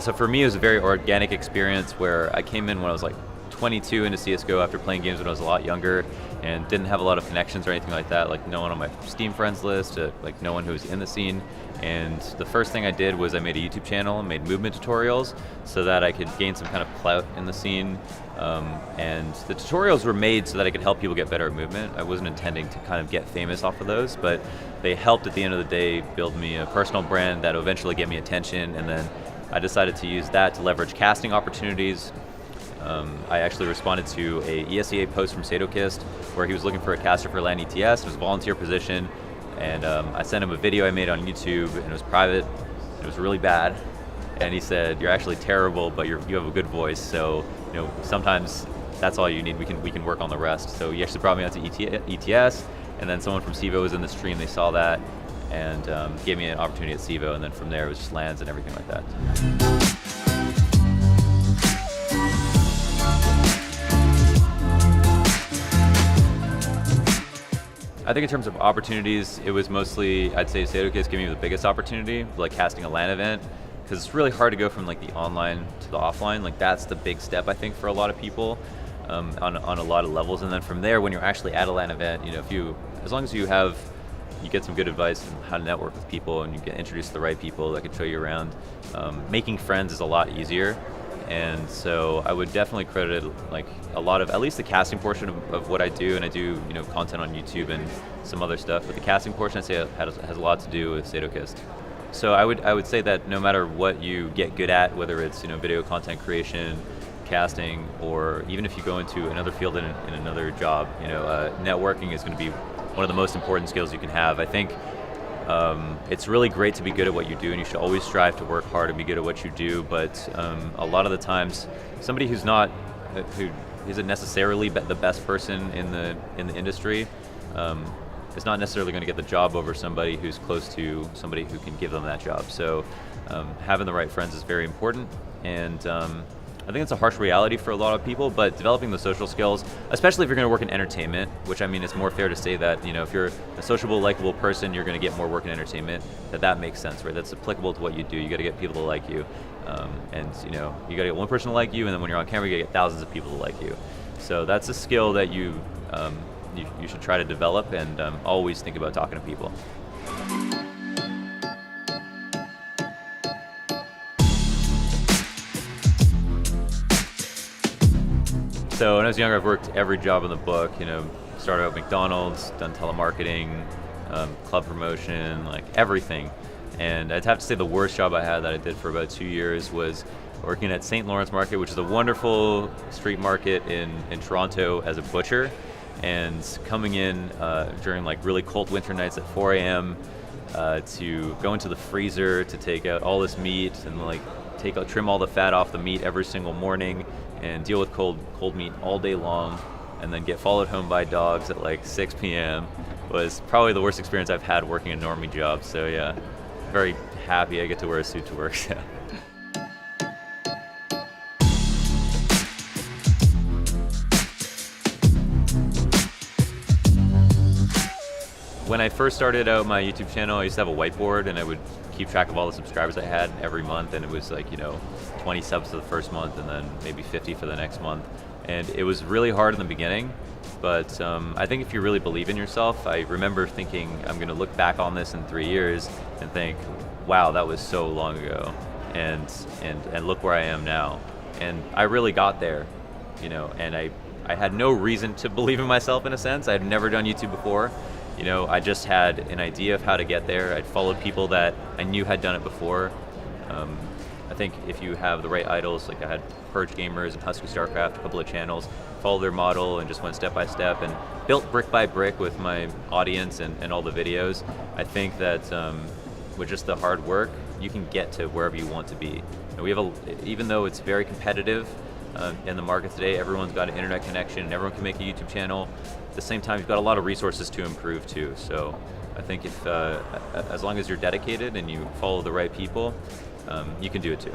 so for me, it was a very organic experience where I came in when I was like 22 into CSGO after playing games when I was a lot younger and didn't have a lot of connections or anything like that, like no one on my Steam friends list, like no one who was in the scene. And the first thing I did was I made a YouTube channel and made movement tutorials so that I could gain some kind of clout in the scene. And the tutorials were made so that I could help people get better at movement. I wasn't intending to kind of get famous off of those, but they helped at the end of the day build me a personal brand that eventually get me attention. And then I decided to use that to leverage casting opportunities. I actually responded to a ESEA post from Sadokist where he was looking for a caster for LAN ETS. It was a volunteer position, and I sent him a video I made on YouTube, and it was private. It was really bad, and he said, "You're actually terrible, but you have a good voice. So sometimes that's all you need. We can work on the rest." So he actually brought me out to ETS, and then someone from SIVO was in the stream. They saw that and gave me an opportunity at SIVO, and then from there it was just LANs and everything like that. I think in terms of opportunities, it was mostly, I'd say Sadokist gave me the biggest opportunity, like casting a LAN event, because it's really hard to go from like the online to the offline. Like that's the big step, I think, for a lot of people on a lot of levels. And then from there, when you're actually at a LAN event, as long as you get some good advice on how to network with people and you get introduced to the right people that can show you around, making friends is a lot easier. And so I would definitely credit like a lot of, at least the casting portion of what I do, and I do content on YouTube and some other stuff, but the casting portion I'd say has a lot to do with Sadokist. So I would say that no matter what you get good at, whether it's video content creation, casting, or even if you go into another field in another job, networking is going to be one of the most important skills you can have. I think it's really great to be good at what you do, and you should always strive to work hard and be good at what you do, but a lot of the times somebody who isn't necessarily the best person in the industry is not necessarily going to get the job over somebody who's close to somebody who can give them that job. So having the right friends is very important, and I think it's a harsh reality for a lot of people, but developing the social skills, especially if you're going to work in entertainment, which I mean, it's more fair to say that, if you're a sociable, likable person, you're going to get more work in entertainment, that makes sense, right? That's applicable to what you do. You got to get people to like you. And you got to get one person to like you, and then when you're on camera, you got to get thousands of people to like you. So that's a skill that you should try to develop, and always think about talking to people. So when I was younger, I've worked every job in the book. Started out at McDonald's, done telemarketing, club promotion, like everything. And I'd have to say the worst job I had that I did for about 2 years was working at St. Lawrence Market, which is a wonderful street market in Toronto, as a butcher. And coming in during like really cold winter nights at 4 a.m. To go into the freezer to take out all this meat and like trim all the fat off the meat every single morning, and deal with cold meat all day long, and then get followed home by dogs at like 6 p.m. was probably the worst experience I've had working a normie job. So yeah, very happy I get to wear a suit to work. When I first started out my YouTube channel, I used to have a whiteboard, and I would keep track of all the subscribers I had every month, and it was like 20 subs for the first month, and then maybe 50 for the next month. And it was really hard in the beginning, but I think if you really believe in yourself, I remember thinking I'm going to look back on this in 3 years and think, wow, that was so long ago, and look where I am now. And I really got there, and I had no reason to believe in myself in a sense. I had never done YouTube before. I just had an idea of how to get there. I'd followed people that I knew had done it before. I think if you have the right idols, like I had Purge Gamers and Husky StarCraft, a couple of channels, followed their model and just went step by step and built brick by brick with my audience and all the videos. I think that with just the hard work, you can get to wherever you want to be. And we have even though it's very competitive in the market today, everyone's got an internet connection and everyone can make a YouTube channel. At the same time, you've got a lot of resources to improve too. So I think if as long as you're dedicated and you follow the right people, you can do it too.